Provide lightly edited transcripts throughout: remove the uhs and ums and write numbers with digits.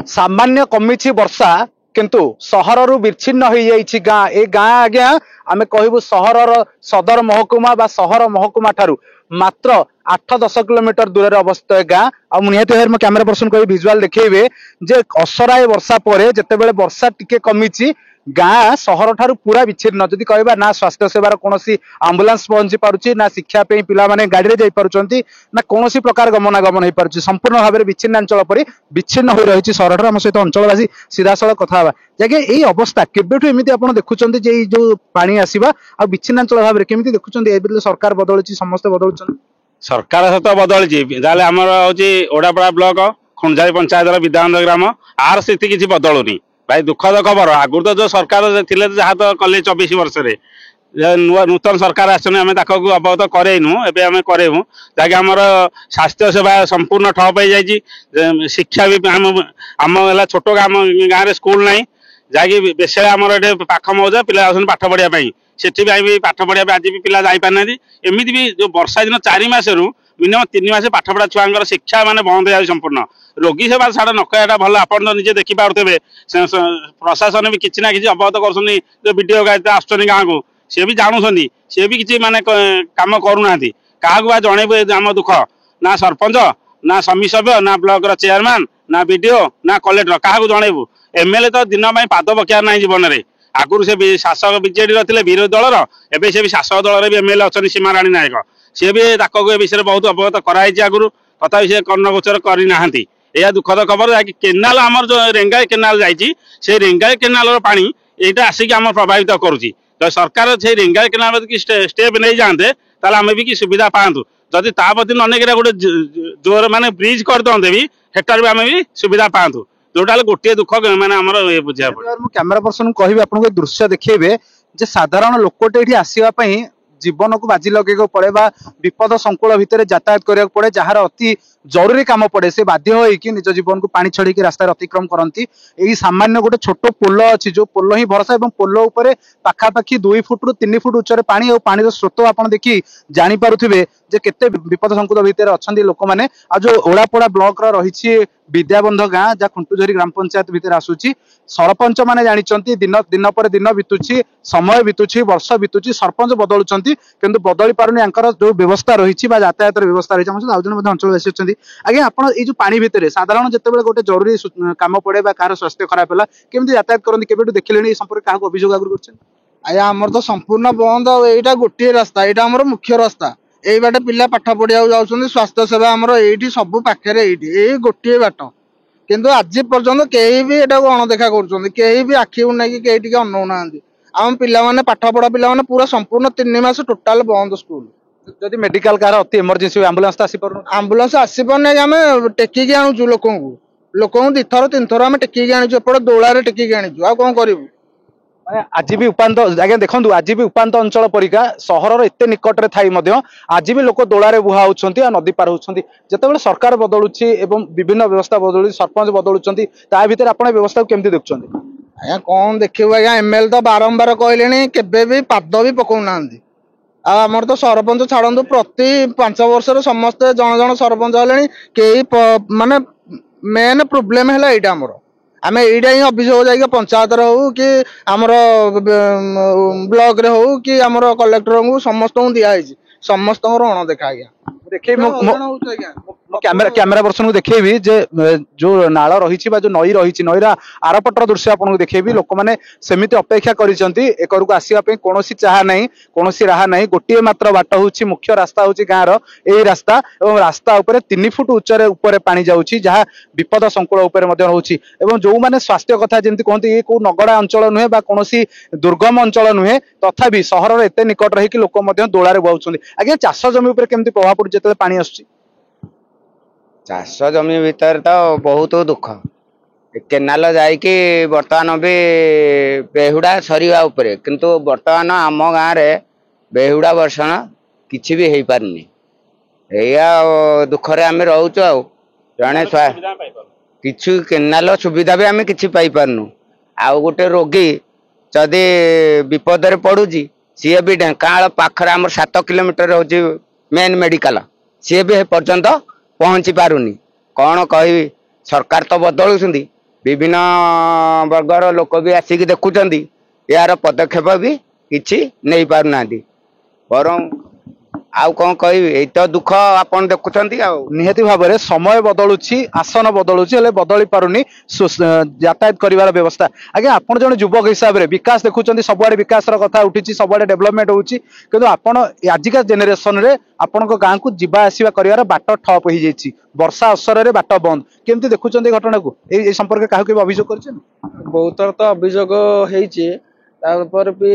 सामान्य कमिछि वर्षा किंतु सहररु विच्छिन्न हो जाइछि गाँ ए गाँ आज्ञा आमे कहबु सहरर सदर महकुमा बा सहर महकुमा ठारू मात्र 8-10 किलोमीटर दूर अवस्थित गाँ आ निहती भाव कैमेरा पर्सन को भिजुआल देखिए जे असराए वर्षा पर जितेबाला वर्षा टिके कमिछि गाँ सहर ठारू पूरा विच्छिन्न जदि कहबा ना स्वास्थ्य सेवार कौन आंबुलांस पहुंची पारुछि ना शिक्षा पे पिला माने गाड़ी रे जाई पारुछंती ना कौन प्रकार गमनागमन हो पारुछि संपूर्ण भाव में विच्छिन्नांचल पर विच्छिन्न हो रही सहर ठारू आम सहित अंचलवासी सीधासल कथा हवा जगह यही अवस्था केबेठु एमिति आपण देखुछंती जे जो पानी आसीबा आ विच्छिन्नांचल भाव में केमिति देखुछंती ए बिल सरकार बदलुछि समस्त बदलुछन सरकार सहित बदलुछि ताले हमर होछि ओडापड़ा ब्लॉक खुंजाई पंचायत विद्यानंद ग्राम आर स्थिति किछि बदलुनी भाई दुखद खबर आगुर तो जो सरकार थिले जहाँ तो कले 24 वर्ष नूतन सरकार आम अवगत करेनु एवं करेमु जहाँकि आमर स्वास्थ्य सेवा संपूर्ण ठप हो जाए शिक्षा भी आम छोट गाँव में स्कूल ना जहाँकि बेस आमर ये पाख मौजा पिला पाठ पढ़ाई सेठी भी पाठ पढ़ाई आज भी पिला जापाना एमती भी जो वर्षा दिन 4 मासरू मिनिमम 3 मास पाठ पढ़ा छुआ शिक्षा माने बंद हो संपूर्ण रोगी सेवा छाड़ न कहटा भल आप निजे देखी पारे प्रशासन भी किसी ना कि अवगत कर वीडियो गाड़ी आस गाँव को सी भी जानूँ सी भी किसी माने कम करूना क्या जनइबू आम दुख ना सरपंच ना समिति सभ्य ना ब्लॉक चेयरमैन ना वीडियो ना कलेक्टर क्या जनइबू एमएलए तो दिन पाद पकेयार ना जीवन में आगुरी से शासक बीजेडी रे विरोधी दलर एवं से भी शासक दल भी एमएलए अच्छा सीमाराणी नायक सी भी विषय में बहुत अवगत कराई आगुरी तथा सी कर्णगोचर करना यह दुखद खबर जहाँकि केनाल आमर जो रेंगाई केनाल जाइए रेंगाई केनाल पानी यहाँ आसिक आम प्रभावित करुच्ची तो सरकार से रेंगाई केनाल स्टेप नहीं जाते ताल आम भी सुविधा पातु जदि तापति अनेक गोटे जोर माने ब्रिज करदे भी हेटार भी आम भी सुविधा पातु जोटा गोटे दुख मैंने आम बुझा कैमेरा पर्सन कह आपको दृश्य देखिए जे साधारण लोकटे ये आसवाई जीवन को बाजी लगे पड़े विपद संकुल भितर यातायात करा पड़े जार अति जरूरी काम पड़े से बाध्य होइकी निज जीवन को पानी छड़ी रास्ता अतिक्रम करती यही सामान्य गोटे छोट पोल अच्छी जो पोल ही भरसा और पोल उपर पाखापाखि 2 फुट रु 3 फुट उच्चर पानी और पानी स्रोत आप देखी जानीपे जे केते विपद संकुल भितर अच्छा लोक मैंने आ जो ओड़ापोड़ा ब्लॉक रही विद्याबंध गाँ जहाँ खुंटुझरी ग्राम पंचायत भितर आसूची सरपंच मैंने जानते दिन दिन पर दिन बीतुची समय बीतुची वर्ष बीतुची सरपंच बदलुंट किंतु बदली पारुनी जो व्यवस्था रही यातायात व्यवस्था रही है अंचलवासी अच्छा आज्ञा आप जो पानी भितर साधारण जिते गोटे जरूरी काम पड़े कह स्वास्थ्य खराब है केमी यातायात करते केवे देखिले संपर्क क्या अभियोग आगुरी कर आमर तो संपूर्ण बंद यहाँ गोटे रास्ता यहाँ आम मुख्य रास्ता यही बाटे पिला पाठ पढ़िया जाऊँ स्वास्थ्य सेवा आमर ये सब पाखे ये गोटे बाट किंतु आज पर्यंत कहीं भी यहाँ अणदेखा कहीं भी आखि नहीं कहीं अनौना आम पिला पाठ पढ़ा पिला पूरा संपूर्ण 3 मास टोटाल बंद स्कूल जदि मेडिकल कार अति इमरजेंसी आंबुलांस तो आंबुलांस आसपारे आम टेकिकी आणुचु लोक 2 थर 3 थर आम टेकिकी आणुचु एपटे दोलारे टेकिकी आणुचु आ कौन करिवु आज भी उपात आज्ञा देखो आज भी उपात अंचल परिका सहर एत निकट थी आज भी लोक दोलारे बुहा होती नदी पार होती जिते सरकार बदलुची एवं विभिन्न व्यवस्था बदलू सरपंच बदलुंट ता भर आप व्यवस्था केमती देखुं आज्ञा कौन देखिए आज्ञा एमएलए तो बारंबार कहले केबे भी पाद भी पकाउना आमर तो सरपंच छाड़ू प्रति 5 वर्ष समस्ते जन जन सरपंच हेले कई माने मेन प्रोब्लेम है यहाँ आमर आम यहीटा ही अभियोग जाए पंचायत हो कि आमर ब्लॉक रे हो कि आमर कलेक्टर को समस्त दिखाई समस्त अणदेखा आज्ञा देखिए कैमेरा पर्सन को देखिए जो नाल रही जो नई रही नईर आरपटर दृश्य आपको देखिए लोक मैंने सेमिति अपेक्षा करक आसवाई कौन चाह ना कौन राह ना गोटे मात्र बाट हूँ मुख्य रास्ता हूँ गाँव रही रास्ता और रास्ता उपर 3 फुट उच्चर ऊपर पानी जाऊँगी जहाँ विपद संकुल रोचे जो मैंने स्वास्थ्य कथा जमी कहते ये कौ नगड़ा अंचल नुहे कौन दुर्गम अंचल नुहे तथापि सहर एत निकट रही लोक दोलारे बुआउछन्ति आज्ञा चाष जमी उपर केमती प्रभाव पड़े जो पानी आसुची चाष जमी भीतर तो बहुत दुख केनाल जाइकी बर्तमान भी बेहुड़ा सरीवा उपरे किंतु बर्तमान आम गाँव में बेहुड़ा वर्षण किसी भी हो पारनी या दुखरे आम रोच जड़े किसी केनाल सुविधा भी आम कि पाइपारनु आउ गोटे रोगी जदि विपद में पड़ुची सी भी ढेंकानाल पाखरे आम 7 किलोमीटर हो मेन मेडिकल सी भी पर्यंत पहुँची पारुनी कौन कह सरकार तो बदलुंट ବିଭିନ୍ନ ବର୍ଗର ଲୋକ ବି ଆସିକି ଦେଖୁଛନ୍ତି, ଏହାର ପଦକ୍ଷେପ ବି କିଛି ନେଇ ପାରୁନାହାନ୍ତି। ବରଂ ଆଉ କଣ କହିବି, ଏଇ ତ ଦୁଃଖ ଆପଣ ଦେଖୁଛନ୍ତି ଆଉ। ନିହାତି ଭାବରେ ସମୟ ବଦଳୁଛି, ଆସନ ବଦଳୁଛି, ହେଲେ ବଦଳି ପାରୁନି ଯାତାୟାତ କରିବାର ବ୍ୟବସ୍ଥା। ଆଜ୍ଞା, ଆପଣ ଜଣେ ଯୁବକ ହିସାବରେ ବିକାଶ ଦେଖୁଛନ୍ତି, ସବୁଆଡେ ବିକାଶର କଥା ଉଠିଛି, ସବୁଆଡେ ଡେଭଲପମେଣ୍ଟ ହଉଛି, କିନ୍ତୁ ଆପଣ ଆଜିକା ଜେନେରେସନରେ ଆପଣଙ୍କ ଗାଁକୁ ଯିବା ଆସିବା କରିବାର ବାଟ ଠପ ହେଇଯାଇଛି, ବର୍ଷା ଅସରରେ ବାଟ ବନ୍ଦ। କେମିତି ଦେଖୁଛନ୍ତି ଏ ଘଟଣାକୁ? ଏଇ ସମ୍ପର୍କରେ କାହାକୁ କେବେ ଅଭିଯୋଗ କରିଛନ୍ତି? ବହୁତ ଥର ତ ଅଭିଯୋଗ ହେଇଛି। ତାପରେ ବି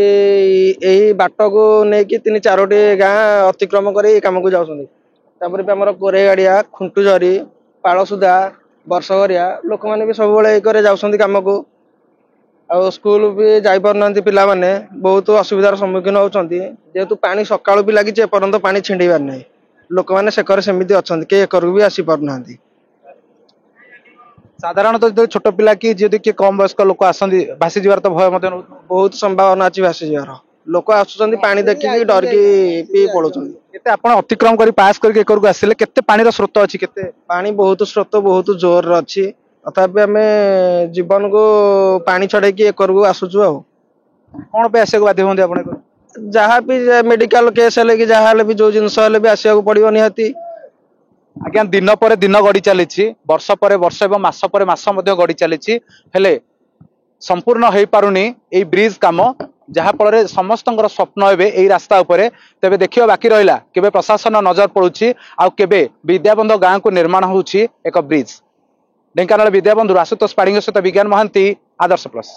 ଏହି ବାଟକୁ ନେଇକି 3-4ଟି ଗାଁ ଅତିକ୍ରମ କରି ଏ କାମକୁ ଯାଉଛନ୍ତି। ତାପରେ ବି ଆମର କୋରେଗାଡିଆ, ଖୁଣ୍ଟୁଝରି, ପାଳସୁଦା, ବର୍ଷଘରିଆ ଲୋକମାନେ ବି ସବୁବେଳେ ଏଇ করে ଯାଉଛନ୍ତି କାମକୁ। ଆଉ ସ୍କୁଲ ବି ଯାଇପାରୁନାହାନ୍ତି ପିଲାମାନେ, ବହୁତ ଅସୁବିଧାର ସମ୍ମୁଖୀନ ହଉଛନ୍ତି। ଯେହେତୁ ପାଣି ସକାଳୁ ବି ଲାଗିଛି, ଏପର୍ଯ୍ୟନ୍ତ ପାଣି ଛିଣ୍ଡିବାର ନାହିଁ। ଲୋକମାନେ ସେକରେ ସେମିତି ଅଛନ୍ତି, କେହି ଏକରକୁ ବି ଆସିପାରୁନାହାନ୍ତି। ସାଧାରଣତଃ ଯେତେବେଳେ ଛୋଟ ପିଲା କି ଯଦି କିଏ କମ ବୟସ୍କ ଲୋକ ଆସନ୍ତି, ଭାସି ଯିବାର ତ ଭୟ ମଧ୍ୟ ରହୁଛି। ବହୁତ ସମ୍ଭାବନା ଅଛି ଭାସି ଯିବାର। ଲୋକ ଆସୁଛନ୍ତି ପାଣି ଦେଖିକି ଡରିକି ବି ପଳଉଛନ୍ତି। କେତେ ଆପଣ ଅତିକ୍ରମ କରି ପାସ୍ କରିକି ଏକରକୁ ଆସିଲେ, କେତେ ପାଣିର ସ୍ରୋତ ଅଛି? କେତେ ପାଣି ବହୁତ ସ୍ରୋତ ବହୁତ ଜୋରରେ ଅଛି। ତଥାପି ଆମେ ଜୀବନକୁ ପାଣି ଛଡେଇକି ଏକରକୁ ଆସୁଛୁ। ଆଉ କଣ ପାଇଁ ଆସିବାକୁ ବାଧ୍ୟ ହୁଅନ୍ତି ଆପଣ? ଯାହା ବି ମେଡିକାଲ କେସ୍ ହେଲେ କି ଯାହା ହେଲେ ବି, ଯୋଉ ଜିନିଷ ହେଲେ ବି ଆସିବାକୁ ପଡିବ ନିହାତି। ଆଜ୍ଞା, ଦିନ ପରେ ଦିନ ଗଡି ଚାଲିଛି, ବର୍ଷ ପରେ ବର୍ଷ ଏବଂ ମାସ ପରେ ମାସ ମଧ୍ୟ ଗଡି ଚାଲିଛି, ହେଲେ ସମ୍ପୂର୍ଣ୍ଣ ହେଇପାରୁନି ଏଇ ବ୍ରିଜ କାମ, ଯାହା ଫଳରେ ସମସ୍ତଙ୍କର ସ୍ୱପ୍ନ ଏବେ ଏଇ ରାସ୍ତା ଉପରେ। ତେବେ ଦେଖିବା ବାକି ରହିଲା କେବେ ପ୍ରଶାସନ ନଜର ପଡୁଛି ଆଉ କେବେ ବିଦ୍ୟାବନ୍ଧ ଗାଁକୁ ନିର୍ମାଣ ହେଉଛି ଏକ ବ୍ରିଜ। ଢେଙ୍କାନାଳ ବିଦ୍ୟାବନ୍ଧୁ ଆଶୁତୋଷ ପାଢୀଙ୍କ ସହିତ ବିଜ୍ଞାନ ମହାନ୍ତି, ଆଦର୍ଶ ପ୍ଲସ୍।